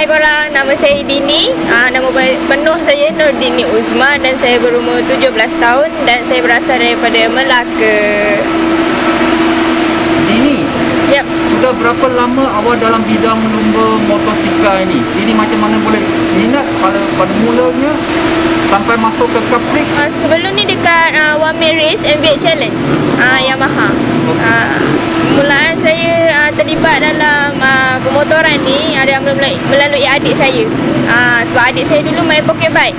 Hai korang, nama saya Dini. Nama penuh saya Nurdini Uzma dan saya berumur 17 tahun dan saya berasal daripada Melaka. Dini, Yep. sudah berapa lama awak dalam bidang lumba motosikal ini? Ini macam mana boleh minat pada mulanya sampai masuk ke Kaprik? Sebelum ni dekat One Man Race MVX Challenge Yamaha. Mulaan saya terlibat dalam pemotoran ni ada melalui adik saya. Sebab adik saya dulu main pocket bike.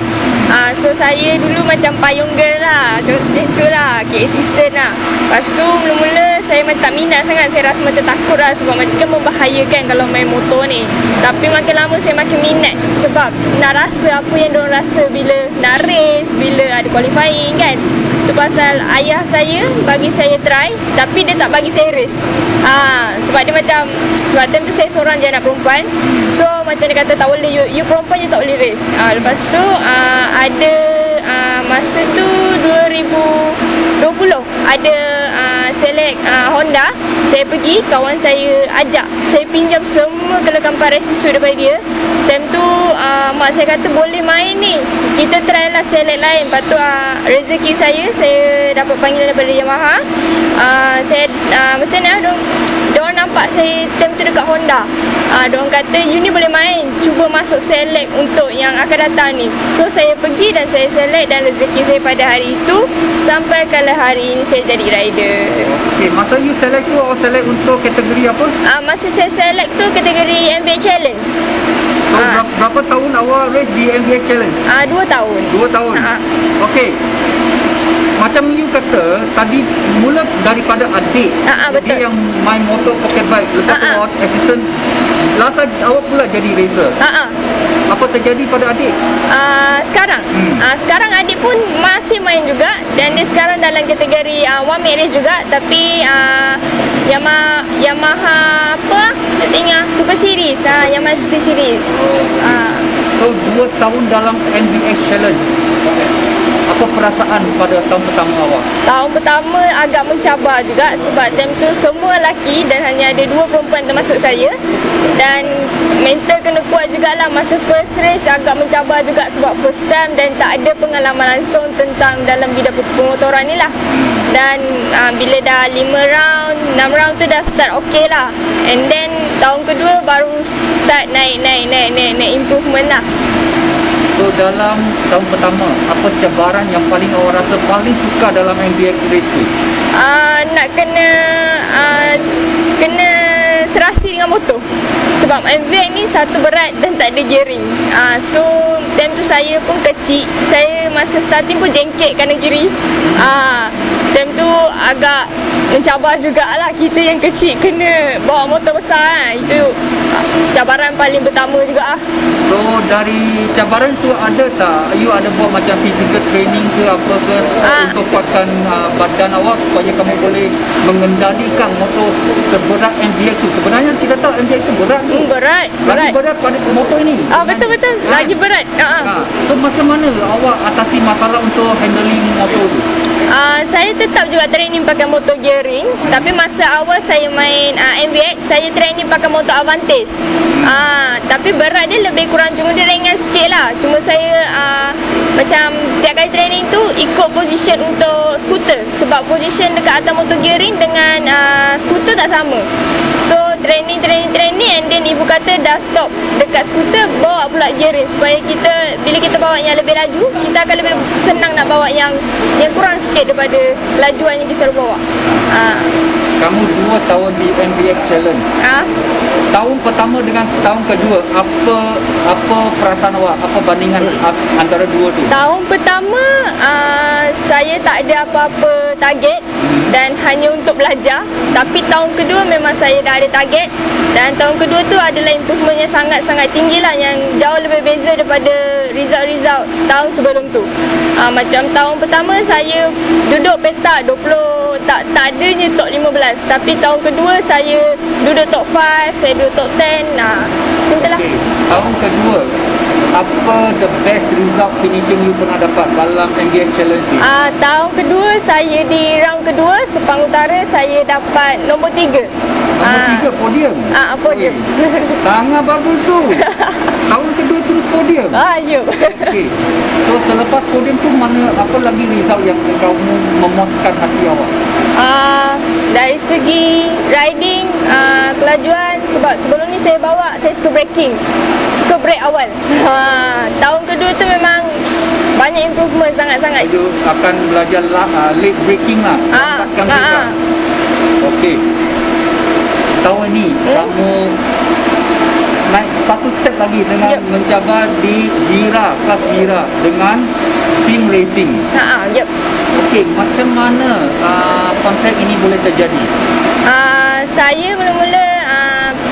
So saya dulu macam payung girl lah, macam tu lah, key assistant lah. Lepas tu mula-mula saya macam tak minat sangat, saya rasa macam takut lah sebab macam kan membahayakan kalau main motor ni. Tapi makin lama saya makin minat sebab nak rasa apa yang diorang rasa bila nak race, bila ada qualifying kan. Tu pasal ayah saya bagi saya try tapi dia tak bagi saya race. Sebab dia macam, sebab time tu saya seorang je anak perempuan. So macam dia kata tak boleh, you perempuan je tak boleh race. Lepas tu ada masa tu 2020 ada select Honda. Saya pergi, kawan saya ajak, saya pinjam semua kelengkapan racing suit daripada dia. Time tu mak saya kata boleh main ni, kita try lah select lain. Lepas tu rezeki saya dapat panggilan daripada Yamaha. Saya macam mana diorang nampak saya time tu dekat Honda. Diorang kata you ni boleh main, cuba masuk select untuk yang akan datang ni. So saya pergi dan saya select dan rezeki saya pada hari itu sampai kalau hari ini saya jadi rider. Okay, masa you select tu, awak select untuk kategori apa? Masa saya select tu kategori MVX Challenge. So, berapa tahun awak race di MVX Challenge? 2 tahun. 2 tahun? Okey. Macam you kata, tadi mula daripada adik. Betul. Dia yang main motor pocket bike. Lepas tu awak assistant. Last awak pula jadi racer. Apa terjadi pada adik? Sekarang sekarang adik pun masih main juga dan dia sekarang dalam kategori One Man Race juga, tapi Yamaha apa? Tak ingat, Super Series. Yamaha Super Series. So 2 tahun dalam MVX Challenge. Apa perasaan pada tahun pertama awak? Tahun pertama agak mencabar juga sebab time tu semua lelaki dan hanya ada 2 perempuan termasuk saya. Dan mental kena kuat jugalah. Masa first race agak mencabar juga sebab first time dan tak ada pengalaman langsung tentang dalam bidang pemotoran ni lah. Dan bila dah 5 round, 6 round tu dah start okey lah. And then tahun kedua baru start naik improvement lah. So dalam tahun pertama, apa cabaran yang paling awak rasa paling suka dalam MVX race tu? Nak kena serasi dengan motor. Sebab MVX ni satu berat dan tak ada gearing. So time tu saya pun kecil. Saya masa starting pun jengkek kanan kiri. Time tu agak mencabar jugalah, kita yang kecil kena bawa motor besar. Itu cabaran paling pertama juga. So dari cabaran tu ada tak, you ada buat macam physical training ke apa ke untuk kuatkan badan awak supaya kamu boleh mengendalikan motor seberat MVX tu? Sebenarnya kita tahu MVX tu berat tu. Berat. Lagi berat pada motor ini. Betul. Lagi berat. So macam mana awak atasi masalah untuk handling motor tu? Saya tetap juga training pakai motor gearing. Tapi masa awal saya main MVX, saya training pakai motor Avantis. Tapi berat dia lebih kurang, cuma dia ringan sikit lah. Cuma saya macam tiap kali training tu ikut position untuk skuter. Sebab position dekat atas motor gearing dengan skuter tak sama. So training and then ibu kata dah stop dekat skuter, bawa pula gearing supaya kita bila kita bawa yang lebih laju, kita akan lebih senang nak bawa yang kurang sikit daripada lajuan yang kita selalu bawa. Kamu 2 tahun di MVX Challenge. Tahun pertama dengan tahun kedua, apa perasaan awak? Apa bandingan antara dua tu? Tahun pertama saya tak ada apa-apa target dan hanya untuk belajar. Tapi tahun kedua memang saya dah ada target. Dan tahun kedua tu adalah improvement yang sangat-sangat tinggi lah, yang jauh lebih beza daripada result tahun sebelum tu. Macam tahun pertama saya duduk petak 20, tak adanya top 15. Tapi tahun kedua saya duduk top 5, saya duduk top 10. Macam tu lah. Tahun kedua, apa the best result finishing you pernah dapat dalam MVX Challenge ni? Tahun kedua saya di round kedua Sepang Utara saya dapat nombor 3. Nombor 3 podium? Podium. Sangat bagus tu. Yup. Okey. So selepas podium tu mana apa lagi result yang kamu memuaskan hati awak? Dari segi riding, kelajuan, sebab sebelum ni saya suka braking, suka brake awal. Tahun kedua tu memang banyak improvement sangat-sangat. Itu akan belajar late braking lah. Okey. Tahun ni kamu naik satu step lagi dengan mencabar di Bira, kelas Bira dengan team racing. Yup. Okey, macam mana kontrak ini boleh terjadi? Saya mula-mula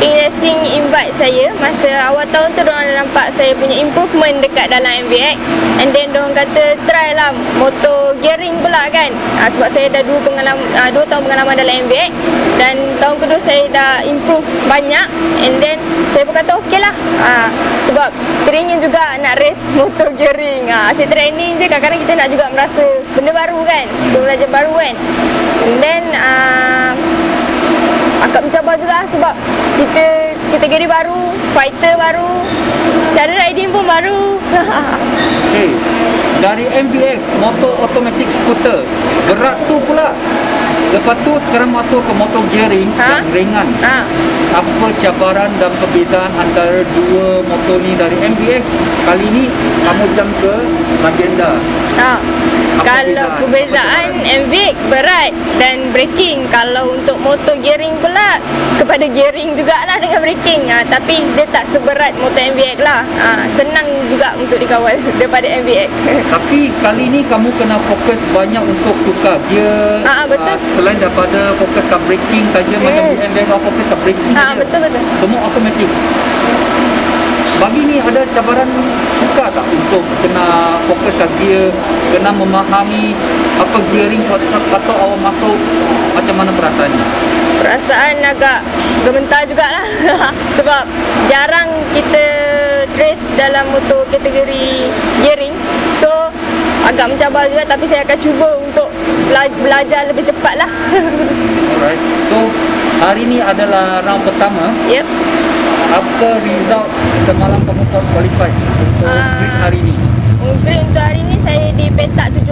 Pink Racing invite saya masa awal tahun tu, diorang dah nampak saya punya improvement dekat dalam MVX, and then diorang kata try lah motor gearing pula kan. Sebab saya dah 2 tahun pengalaman dalam MVX, dan tahun kedua saya dah improve banyak, and then saya pun kata okey lah, sebab teringin juga nak race motor gearing. Asyik training je, kadang-kadang kita nak juga merasa benda baru kan, belajar baru kan. And then agak mencabar juga sebab kita kategori baru, fighter baru, cara riding pun baru. Hey, dari MVX motor automatic scooter berat tu pula, lepas tu sekarang masuk ke motor gearing yang ringan. Apa cabaran dan perbezaan antara dua motor ni? Dari MVX kali ni kamu jam ke Legenda. Kalau perbezaan MVX berat dan braking. Kalau untuk motor gearing pula, kepada gearing jugalah dengan braking. Tapi dia tak seberat motor MVX lah. Senang juga untuk dikawal daripada MVX. Tapi kali ni kamu kena fokus banyak untuk tukar gear. Betul. Selain daripada fokus ke braking saja, macam di MVX fokus ke braking. Betul. Semua automatic. Bagi ni ada cabaran sukar tak untuk kena fokus ke gear, kena memahami apa gearing patut awak masuk, macam mana perasaannya? Perasaan agak gementar jugalah. Sebab jarang kita race dalam motor kategori gearing, so agak mencabar juga, tapi saya akan cuba untuk belajar lebih cepat lah. Alright, so hari ni adalah round pertama. Yep. Apa result semalam kamu qualify untuk grid hari ni? Grid untuk hari ni saya di petak 17.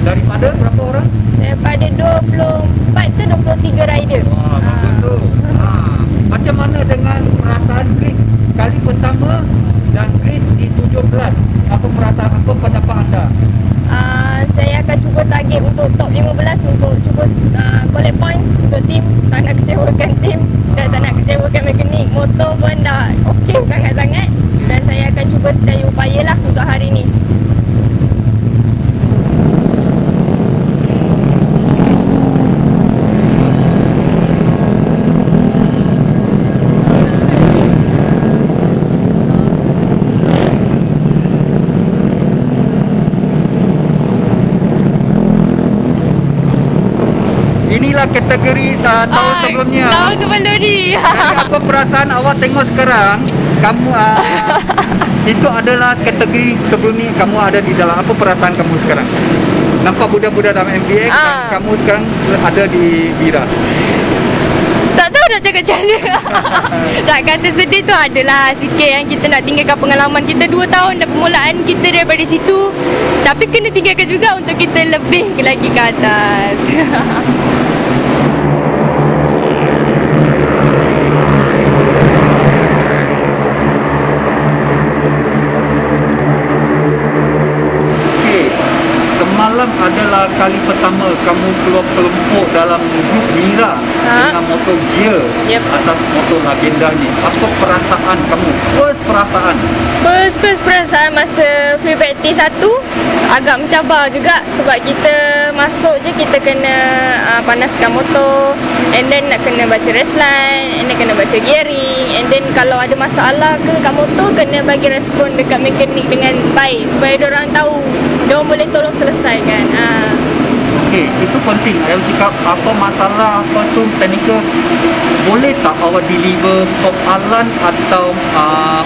Daripada berapa orang? Daripada 24 tu 23 rider. Bagus tu. Macam mana dengan perasaan grid kali pertama dan grid di 17? Apa perasaan, apa pendapat anda? Saya akan cuba target untuk top 15 untuk cuba collect point untuk tim. Tak nak kecewakan tim dan tak nak kecewakan mekanik. Motor pun dah okey sangat-sangat, dan saya akan cuba sedaya upaya lah untuk hari ni. Inilah kategori tahun sebelumnya. Tahun sebelum ni. Jadi apa perasaan awak tengok sekarang? Kamu itu adalah kategori sebelum ni kamu ada di dalam. Apa perasaan kamu sekarang? Nampak budak-budak dalam MVX dan kamu sekarang ada di Bira. Tak tahu nak cakap macam mana. Tak kata sedih tu adalah sikit yang kita nak tinggalkan pengalaman kita 2 tahun dan permulaan kita daripada situ. Tapi kena tinggalkan juga untuk kita lebih lagi ke atas. Semalam adalah kali pertama kamu keluar kelompok dalam grup Bira dengan motor gear atas motor Legenda ni. Apa perasaan kamu? First perasaan masa free practice 1 agak mencabar juga, sebab kita masuk je kita kena panaskan motor, and then nak kena baca race line, and then kena baca gearing, and then kalau ada masalah ke kat motor kena bagi respon dekat mekanik dengan baik supaya diorang tahu, diorang boleh tolong selesaikan. Okey, itu penting. Saya cakap apa masalah apa tu teknikal, boleh tak awak deliver soalan atau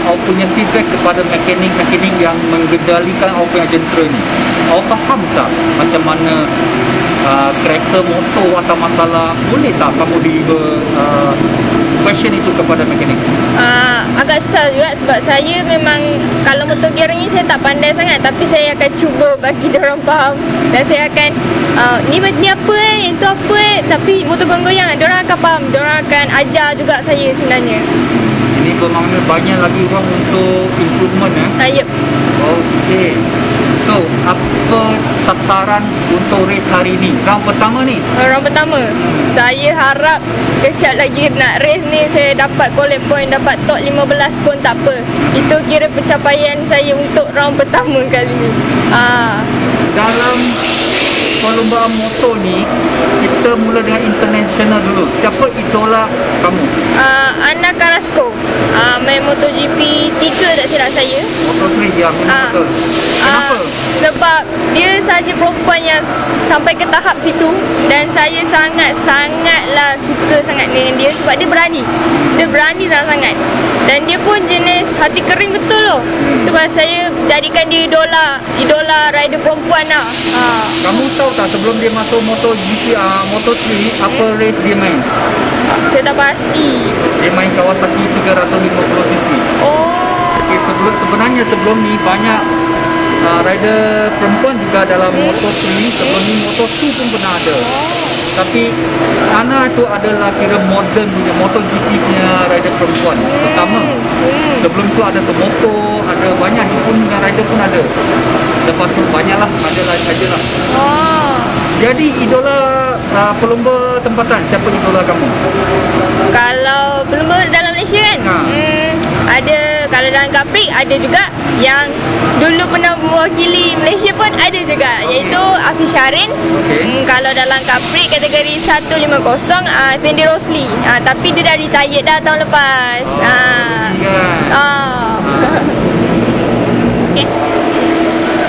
awak punya feedback kepada mekanik yang mengendalikan awak punya jentera ni? Awak faham tak macam mana kereta motor atau masalah, boleh tak kamu question itu kepada mekanik? Agak susah juga sebab saya memang kalau motor gear ni saya tak pandai sangat, tapi saya akan cuba bagi diorang faham dan saya akan ni apa itu apa tapi motor goyang-goyang diorang akan faham, diorang akan ajar juga saya sebenarnya. Ini bermakna banyak lagi ruang untuk improvement Yep. Okey. So, apa sasaran untuk race hari ni? Round pertama ni? Round pertama, saya harap kesiap lagi nak race ni saya dapat collect point, dapat top 15 pun tak apa. Itu kira pencapaian saya untuk round pertama kali ni. Dalam perlombaan motor ni, kita mula dengan international dulu. Siapa idola kamu? Anna Carrasco, main MotoGP 3 tak silap saya. Moto3 dia betul. Kenapa? Sebab dia saja perempuan yang sampai ke tahap situ dan saya sangatlah suka sangat dengan dia sebab dia berani. Dia berani sangat-sangat. Dan dia pun jenis hati kering betul loh. Sebab saya jadikan dia idola rider perempuan lah. Kamu tahu tak sebelum dia masuk MotoGP, Moto3, apa race dia main? Saya tak pasti. Dia main Kawasaki 350cc. Okay, sebenarnya sebelum ni banyak rider perempuan juga dalam Moto3. Sebelum ni Moto2 pun pernah ada. Tapi Anna tu adalah kira modern punya MotoGP punya rider perempuan pertama. Sebelum tu ada Tomoto, ada banyak pun rider pun ada. Lepas tu banyaklah, ada lah. Jadi idola pelumba tempatan, siapa idola kamu? Kalau pelumba dalam Malaysia kan? Ada, kalau dalam Capri ada juga yang dulu pernah mewakili Malaysia pun ada juga, iaitu Afiq Syarin. Kalau dalam Capri kategori 150, Fendi Rosli. Tapi dia dah retired dah tahun lepas.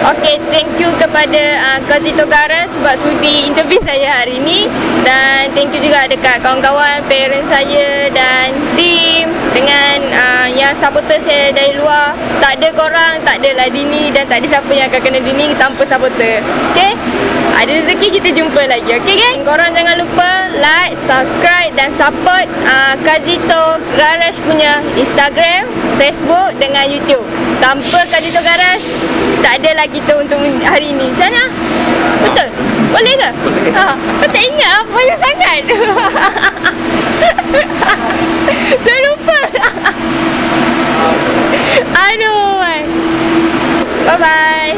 Okay, thank you kepada Kazito Garas sebab sudi interview saya hari ini. Dan thank you juga dekat kawan-kawan, parents saya dan tim, dengan yang supporter saya dari luar. Tak ada korang, tak adalah Dini, dan tak ada siapa yang akan kena Dini tanpa supporter. Okay, ada rezeki kita jumpa lagi. Okay kan? Korang jangan lupa like, subscribe dan support Kazito Garas punya Instagram, Facebook dengan YouTube. Tanpa Kazito Garas tak adalah kita untuk hari ni. Macam mana? Betul? Boleh ke? Boleh. Kau tak ingat lah, banyak sangat. Saya lupa. Aduh. Bye-bye.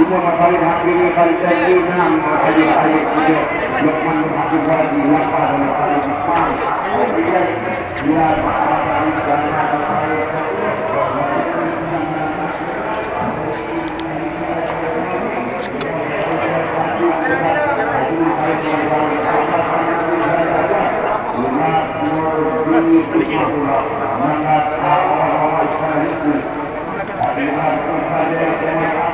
semua kali hakimi kali jadi enam ayat-ayat dia Lukman berhasil lagi lapar dan kali Jepang dia kali dan Terima kasih.